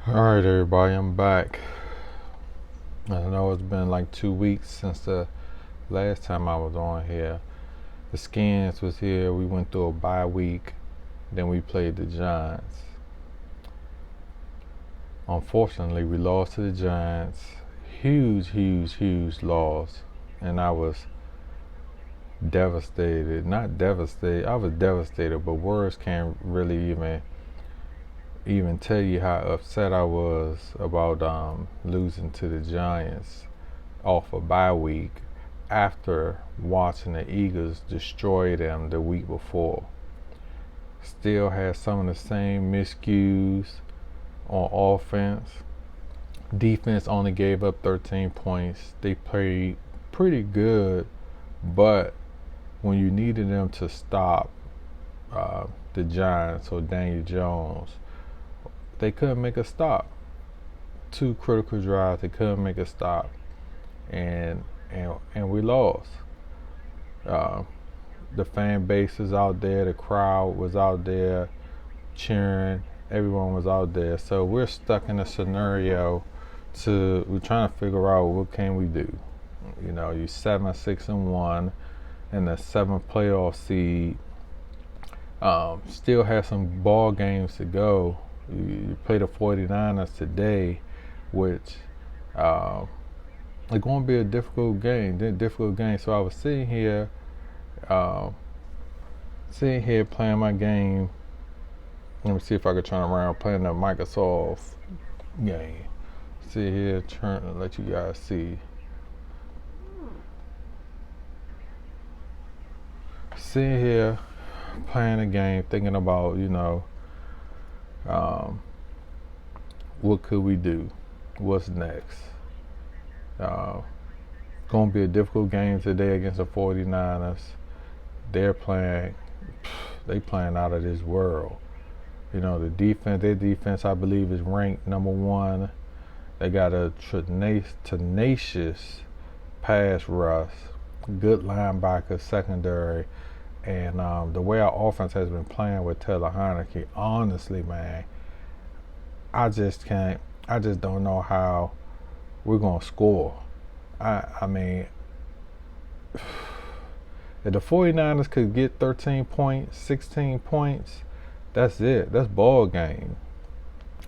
Alright, everybody, I'm back. I know it's been like 2 weeks since the last time I was on here. The Skins was here, we went through a bye week, then we played the Giants. Unfortunately, we lost to the Giants. Huge loss. And I was devastated. Not devastated, I was devastated, but words can't really even tell you how upset I was about losing to the Giants off a bye week after watching the Eagles destroy them the week before. Still had some of the same miscues on offense. Defense only gave up 13 points. They played pretty good, but when you needed them to stop the Giants or Daniel Jones, they couldn't make a stop. Two critical drives, they couldn't make a stop, and we lost. Uh, the fan base was out there, the crowd was out there cheering, everyone was out there. So we're stuck in a scenario we're trying to figure out what can we do. You know, you 7-6-1 and the 7th playoff seed. Still have some ball games to go. You play the 49ers today, which it's going to be a difficult game. So I was sitting here playing my game. Let me see if I could turn around playing the Microsoft game. See here, turn and let you guys see. Sitting here playing a game, thinking about what could we do? What's next? Going to be a difficult game today against the 49ers. They playing out of this world. You know, their defense, I believe, is ranked number 1. They got a tenacious pass rush, good linebacker, secondary, and the way our offense has been playing with Taylor Heineke, honestly, man, I just don't know how we're going to score. I mean, if the 49ers could get 13 points, 16 points, that's it. That's ball game.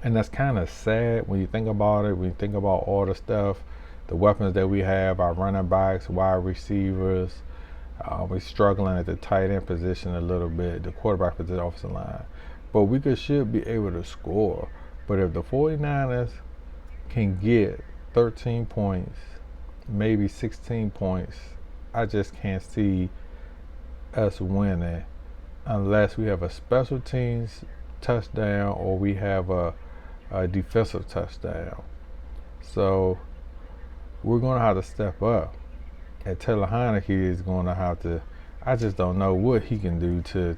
And that's kind of sad when you think about it, when you think about all the stuff, the weapons that we have, our running backs, wide receivers. We're struggling at the tight end position a little bit, the quarterback position, offensive line. But we should be able to score. But if the 49ers can get 13 points, maybe 16 points, I just can't see us winning unless we have a special teams touchdown or we have a defensive touchdown. So we're going to have to step up. And Taylor Heineke is going to have to. I just don't know what he can do to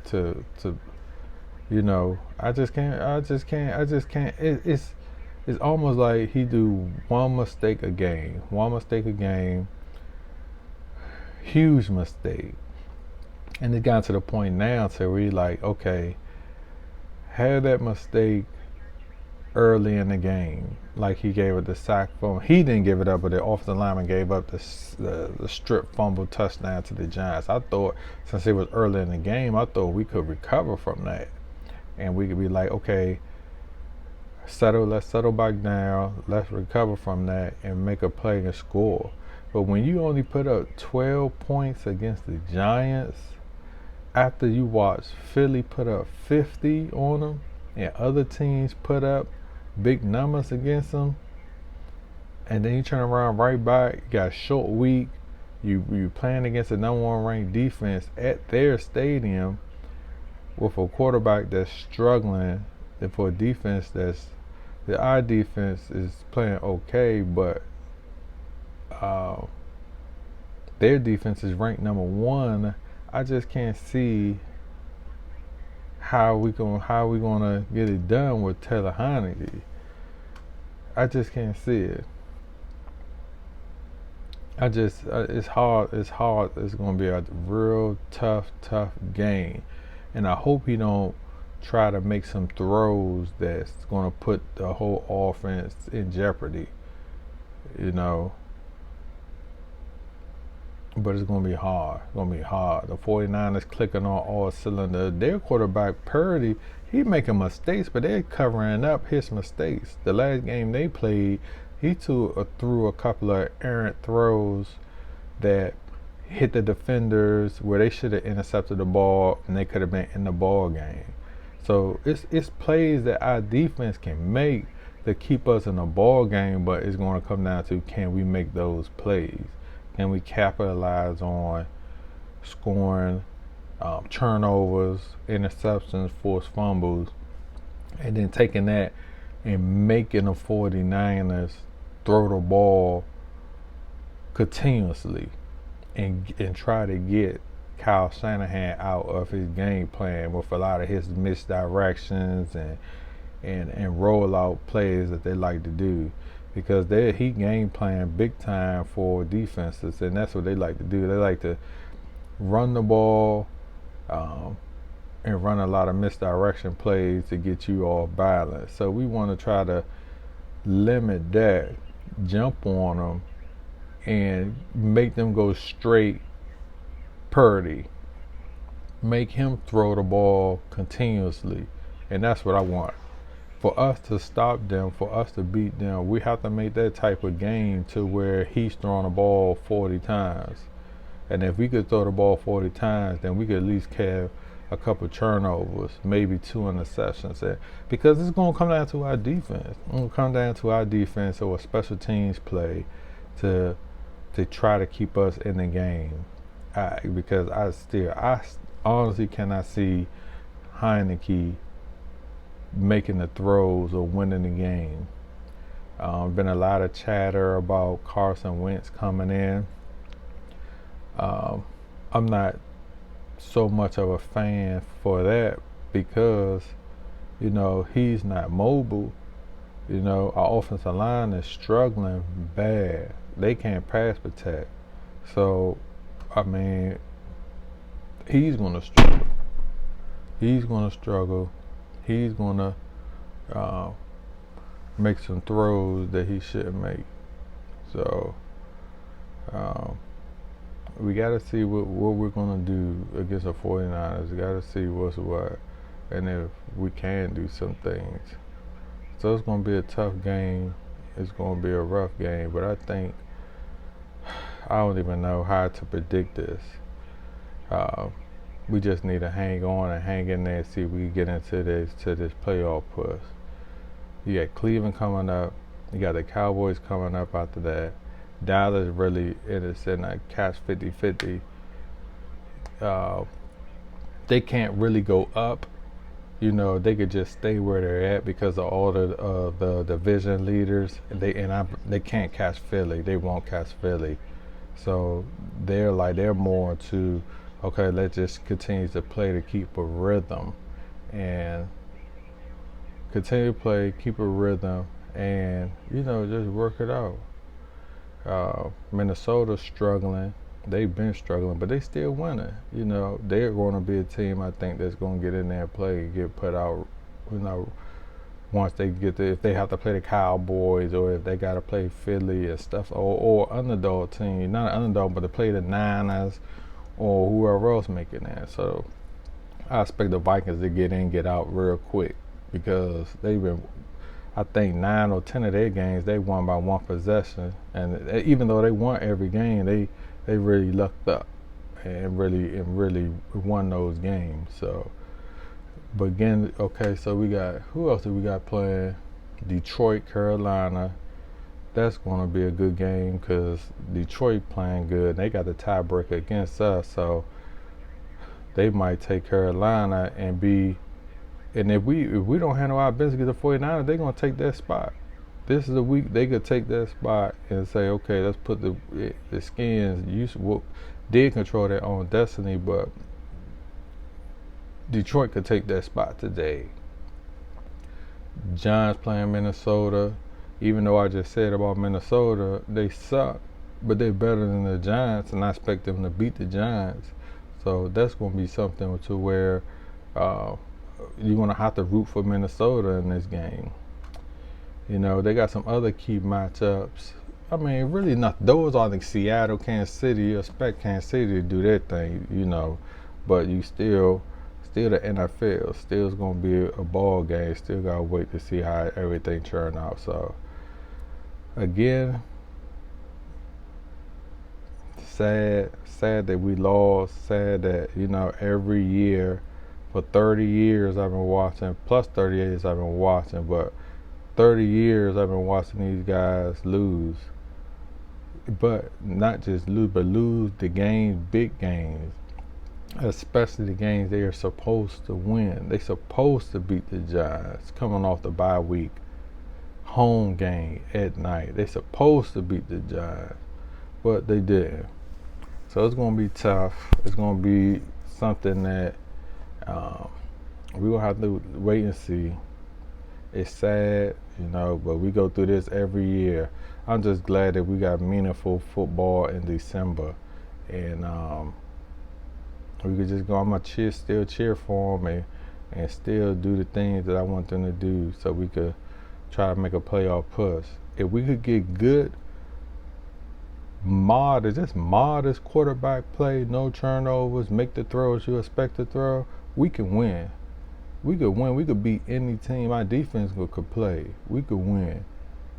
I just can't. It's almost like he do one mistake a game, huge mistake, and it got to the point now to where he like, okay, have that mistake early in the game, like he gave it the sack fumble. He didn't give it up, but the offensive lineman gave up the strip fumble touchdown to the Giants. I thought since it was early in the game, I thought we could recover from that, and we could be like, okay, let's settle back down, let's recover from that and make a play and score. But when you only put up 12 points against the Giants, after you watch Philly put up 50 on them and other teams put up big numbers against them, and then you turn around right back, you got a short week, you playing against the number 1 ranked defense at their stadium with a quarterback that's struggling, and for a defense our defense is playing okay, but their defense is ranked number 1. I just can't see how we gonna get it done with Taylor Heineke. I just can't see it. It's hard. It's gonna be a real tough game, and I hope he don't try to make some throws that's going to put the whole offense in jeopardy, you know. But it's going to be hard. It's going to be hard. The 49ers clicking on all cylinders. Their quarterback, Purdy, he making mistakes, but they're covering up his mistakes. The last game they played, he threw a couple of errant throws that hit the defenders where they should have intercepted the ball and they could have been in the ball game. So it's plays that our defense can make to keep us in a ball game, but it's going to come down to, can we make those plays? Can we capitalize on scoring, turnovers, interceptions, forced fumbles, and then taking that and making the 49ers throw the ball continuously and try to get Kyle Shanahan out of his game plan with a lot of his misdirections and rollout plays that they like to do, because he game plan big time for defenses, and that's what they like to do. They like to run the ball and run a lot of misdirection plays to get you off balance. So we want to try to limit that, jump on them, and make them go straight Purdy. Make him throw the ball continuously. And that's what I want. For us to stop them, for us to beat them, we have to make that type of game to where he's throwing the ball 40 times. And if we could throw the ball 40 times, then we could at least have a couple turnovers, maybe 2 interceptions. Because it's going to come down to our defense. It's going to come down to our defense or a special teams play to try to keep us in the game. Because I honestly cannot see Heineke making the throws or winning the game. Been a lot of chatter about Carson Wentz coming in. I'm not so much of a fan for that because, you know, he's not mobile. You know, our offensive line is struggling bad. They can't pass protect. So, I mean, he's going to struggle. He's going to struggle. He's going to make some throws that he shouldn't make. So, we got to see what we're going to do against the 49ers. We got to see what's what, and if we can do some things. So it's going to be a tough game. It's going to be a rough game, but I think I don't even know how to predict this. We just need to hang on and hang in there and see if we can get into this playoff push. You got Cleveland coming up. You got the Cowboys coming up after that. Dallas really in a catch 50-50. They can't really go up. You know, they could just stay where they're at because of all the division leaders. They can't catch Philly. They won't catch Philly. So they're more to, okay, let's just continue to play to keep a rhythm and continue to play, keep a rhythm, and, you know, just work it out. Minnesota's struggling. They've been struggling, but they still winning. You know, they're going to be a team, I think, that's going to get in there and play and get put out, you know, once they if they have to play the Cowboys or if they got to play Philly and stuff, or underdog team, not an underdog, but to play the Niners or whoever else making that. So I expect the Vikings to get in, get out real quick because they've been, I think 9 or 10 of their games they won by one possession, and even though they won every game, they really lucked up and really won those games. So, but again, okay, so we got, who else do we got playing? Detroit, Carolina. That's going to be a good game because Detroit playing good. They got the tiebreaker against us, so they might take Carolina and be. And if we don't handle our business against the 49ers, they're going to take that spot. This is a week they could take that spot and say, okay, let's put the Skins did control their own destiny, but Detroit could take that spot today. Giants playing Minnesota. Even though I just said about Minnesota, they suck, but they're better than the Giants, and I expect them to beat the Giants. So that's going to be something to where you're going to have to root for Minnesota in this game. You know, they got some other key matchups. I mean, really not. Those are like Seattle, Kansas City. You expect Kansas City to do their thing, you know, but you still the NFL. Still is going to be a ball game. Still got to wait to see how everything turn out. So, again, sad that we lost. Sad that, you know, every year for 30 years I've been watching, plus 30 years I've been watching, but 30 years I've been watching these guys lose. But not just lose, but lose the games, big games, especially the games they are supposed to win. They supposed to beat the Giants coming off the bye week, home game at night. They supposed to beat the Giants, but they didn't. So it's going to be tough. It's going to be something that we're going to have to wait and see. It's sad, you know, but we go through this every year. I'm just glad that we got meaningful football in December. And we could just go, I'm going to still cheer for them and still do the things that I want them to do so we could try to make a playoff push. If we could get good, modest quarterback play, no turnovers, make the throws you expect to throw, we can win. We could win. We could beat any team. Our defense could play. We could win.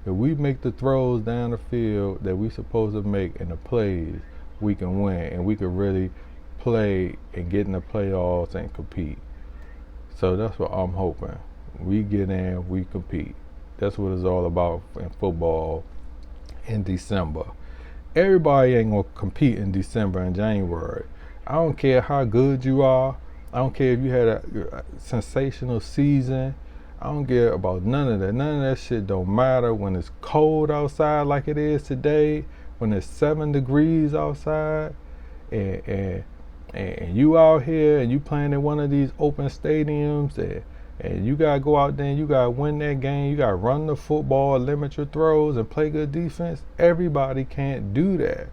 If we make the throws down the field that we supposed to make in the plays, we can win. And we could really play and get in the playoffs and compete. So that's what I'm hoping. We get in, we compete. That's what it's all about in football in December. Everybody ain't going to compete in December and January. I don't care how good you are. I don't care if you had a sensational season. I don't care about none of that. None of that shit don't matter when it's cold outside like it is today, when it's 7 degrees outside, and you out here and you playing in one of these open stadiums, and you got to go out there and you got to win that game. You got to run the football, limit your throws, and play good defense. Everybody can't do that.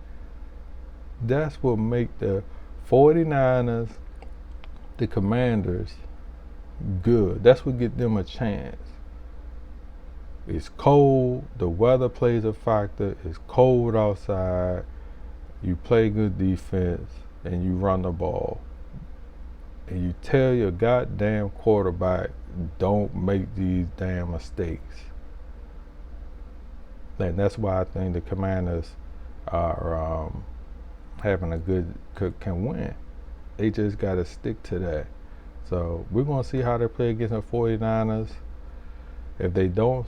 That's what make the 49ers, the Commanders, good. That's what get them a chance. It's cold. The weather plays a factor. It's cold outside. You play good defense and you run the ball. And you tell your goddamn quarterback, don't make these damn mistakes. And that's why I think the Commanders are having a good, can win. They just got to stick to that. So we're going to see how they play against the 49ers. If they don't,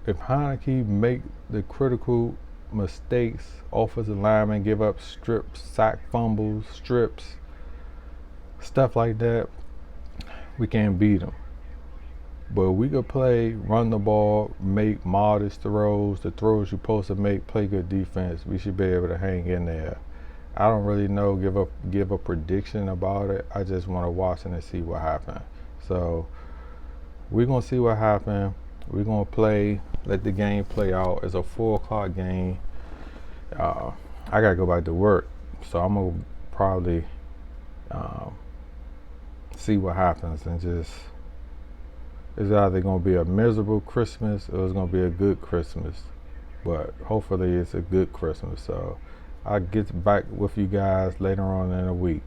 if Heineke make the critical mistakes, offensive linemen give up strips, sack fumbles, strips, stuff like that, we can't beat them. But we could play, run the ball, make modest throws, the throws you're supposed to make, play good defense. We should be able to hang in there. I don't really know, give a prediction about it. I just want to watch it and see what happens. So we're going to see what happens. We're going to play, let the game play out. It's a 4 o'clock game. I got to go back to work. So I'm going to probably see what happens and just, it's either going to be a miserable Christmas or it's going to be a good Christmas. But hopefully it's a good Christmas. So I'll get back with you guys later on in the week.